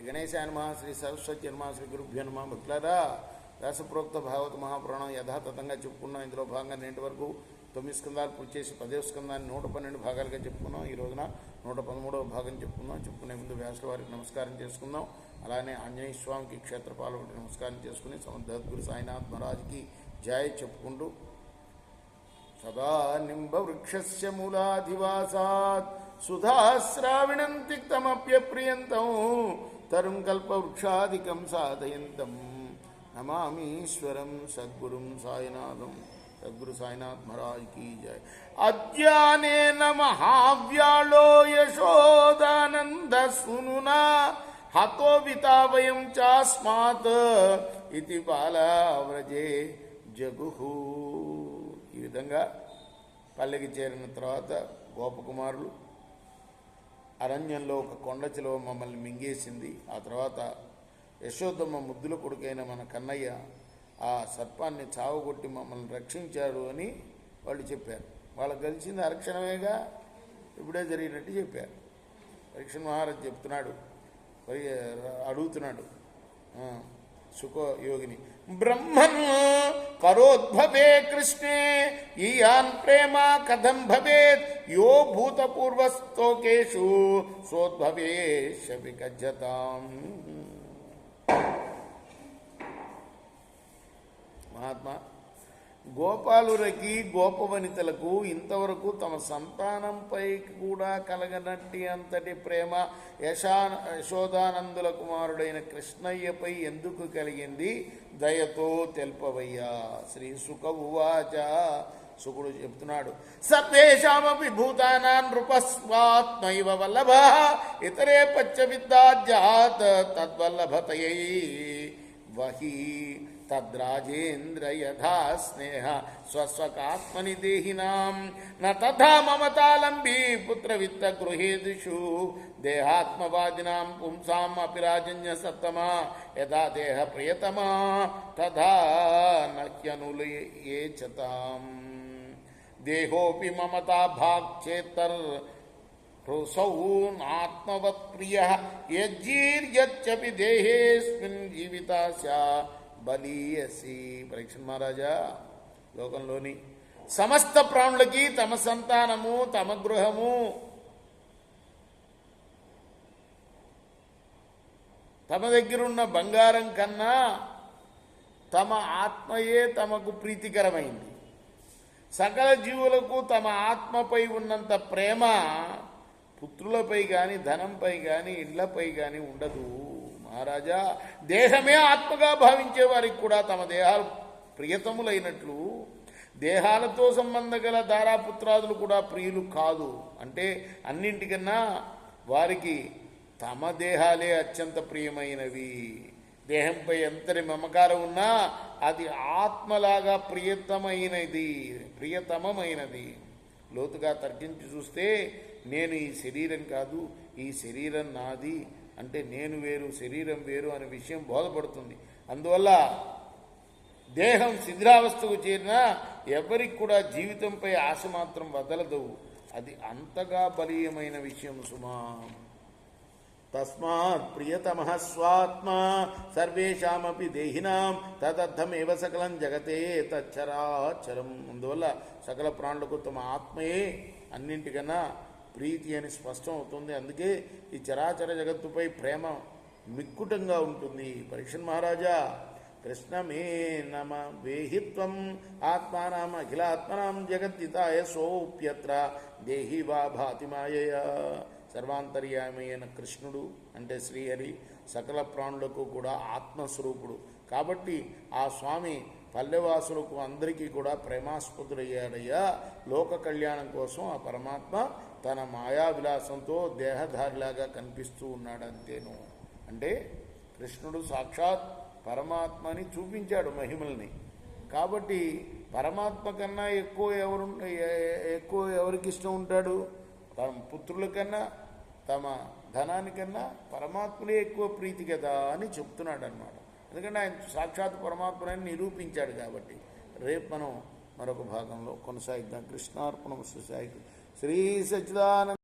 గణేశాయ నమః, శ్రీ సరస్వతి నమః, శ్రీ గురుభ్యో నమః. భక్తులారా, వ్యాసప్రోక్త భాగవత మహాపురాణం యథాతథంగా చెప్పుకున్నాం. ఇందులో భాగంగా నేటి వరకు 9 స్కందాలు పూర్తి చేసి 10వ స్కందాన్ని 112 భాగాలుగా చెప్పుకున్నాం. ఈ రోజున 113వ భాగం చెప్పుకుందాం. చెప్పుకునే ముందు వ్యాసుల వారికి నమస్కారం చేసుకుందాం. అలానే ఆంజనేయ స్వామికి క్షేత్రపాలకుడికి నమస్కారం చేసుకుని సమర్థద్గురు సాయినాథ్ మహారాజ్కి జయ చెప్పుకుంటూ సదా నింబ వృక్షస్య మూలాధివాసాత్ సుధాశ్రావిణం తిక్తమప్యప్రియంతం తరుం కల్పవృక్షాదికం సాధయంతం నమామీశ్వరం సద్గురుం సాయినాథం. సద్గురు సాయినాథ్ మహారాజ్ की जय. అజ్ఞానేన మహావ్యాళో యశోదానంద సునునా హతో వితావయం చాస్మాత్ ఇతి బాలవ్రజే జగుహు. ఈ విధంగా పల్లెకి చేరిన తర్వాత గోపకుమారులు అరణ్యంలో ఒక కొండ చిలువ మమ్మల్ని మింగేసింది. ఆ తర్వాత యశోదమ్మ ముద్దుల కొడుకైన మన కన్నయ్య ఆ సర్పాన్ని చావగొట్టి మమ్మల్ని రక్షించాడు అని వాళ్ళు చెప్పారు. వాళ్ళకి కలిసింది అరక్షణమేగా, ఇప్పుడే జరిగినట్టు చెప్పారు. పరీక్ష మహారాజ్ చెప్తున్నాడు, అడుగుతున్నాడు సుఖో యోగిని, బ్రహ్మన్ పరోద్భవే కృష్ణే ఈయాన్ ప్రేమ కథం భవేత్ యో భూతపూర్వస్తోకేషు సోద్భవేష వికజ్జతాం. మహాత్మా, గోపాలురకి గోపవనితలకు ఇంతవరకు తమ సంతానంపై కూడా కలగనట్టి అంతటి ప్రేమ యశోదానందుల కుమారుడైన కృష్ణయ్యపై ఎందుకు కలిగింది? దయతో తెల్పవయ్యా. శ్రీ సుఖ ఉవాచ. సుకుడు చెప్తున్నాడు, సర్వేషామపి భూతానాం నృపస్వాత్మైవ వల్లభ ఇతరే పచ్చ విద్యాజాత్ తద్వల్లభతయై వహి తద్రాజేంద్ర యథా స్నేహ స్వస్వకాత్మని దేహినాం న తథా మమతాలంబీ పుత్ర విత్త గృహేదిషు దేహాత్మవాదినాం పుంసాం అపి రాజన్య సత్తమా యథా దేహ ప్రియతమా తథా నహ్యనులేచతాం దేహోపి మమతా భాగ్ చేతర్ హృసౌనాత్మవత్ ప్రియ యజ్జీర్యచ్చపి దేహేస్మిన్ జీవితాస్యా బలీయసి. పరీక్ష మహారాజా, లోకంలోని సమస్త ప్రాణులకి తమ సంతానము, తమ గృహము, తమ దగ్గరున్న బంగారం కన్నా తమ ఆత్మయే తమకు ప్రీతికరమైంది. సకల జీవులకు తమ ఆత్మపై ఉన్నంత ప్రేమ పుత్రులపై కానీ, ధనంపై కానీ, ఇళ్లపై కానీ ఉండదు. మహారాజా, దేహమే ఆత్మగా భావించే వారికి కూడా తమ దేహాలు ప్రియతములైనట్లు దేహాలతో సంబంధం గల దారాపుత్రాదులు కూడా ప్రియులు కాదు. అంటే అన్నింటికన్నా వారికి తమ దేహాలే అత్యంత ప్రియమైనవి. దేహంపై ఎంతటి మమకారం ఉన్నా అది ఆత్మలాగా ప్రియతమమైనది. లోతుగా తర్కించి చూస్తే నేను ఈ శరీరం కాదు, ఈ శరీరం నాది అంటే నేను వేరు, శరీరం వేరు అనే విషయం బోధపడుతుంది. అందువల్ల దేహం శిథిలావస్థకు చేరినా ఎవరికి కూడా జీవితంపై ఆశ మాత్రం వదలదు. అది అంతగా బలీయమైన విషయం సుమా. తస్మాత్ ప్రియతమః స్వాత్మ సర్వేషామపి దేహినాం తదర్థమేవ సకలం జగతే తచ్చరాచరం. అందువల్ల సకల ప్రాణులకు తమ ఆత్మయే అన్నింటికన్నా ప్రీతి అని స్పష్టం అవుతుంది. అందుకే ఈ చరాచర జగత్తుపై ప్రేమ మిక్కుటంగా ఉంటుంది. పరీక్ష మహారాజా, కృష్ణమే నమ వేహిత్వం ఆత్మానాం అఖిలాత్మనాం జగద్దితాయ సోప్యత్ర దేహి వా భాతి మాయయా. సర్వాంతర్యామైన కృష్ణుడు అంటే శ్రీహరి సకల ప్రాణులకు కూడా ఆత్మస్వరూపుడు. కాబట్టి ఆ స్వామి పల్లెవాసులకు అందరికీ కూడా ప్రేమాస్పదుడయ్యాడయ్యా. లోక కళ్యాణం కోసం ఆ పరమాత్మ తన మాయా విలాసంతో దేహధారిలాగా కనిపిస్తూ ఉన్నాడంతేను. అంటే కృష్ణుడు సాక్షాత్ పరమాత్మని చూపించాడు మహిమల్ని. కాబట్టి పరమాత్మ కన్నా ఎక్కువ ఎవరికి ఇష్టం ఉంటాడు? తమ పుత్రుల కన్నా, తమ ధనానికన్నా పరమాత్మలే ఎక్కువ ప్రీతి కదా అని చెప్తున్నాడు అన్నమాట. ఎందుకంటే ఆయన సాక్షాత్ పరమాత్మని నిరూపించాడు. కాబట్టి రేపు మనం మరొక భాగంలో కొనసాగిద్దాం. కృష్ణార్పణమస్తు. శ్రీ సచ్చిదానంద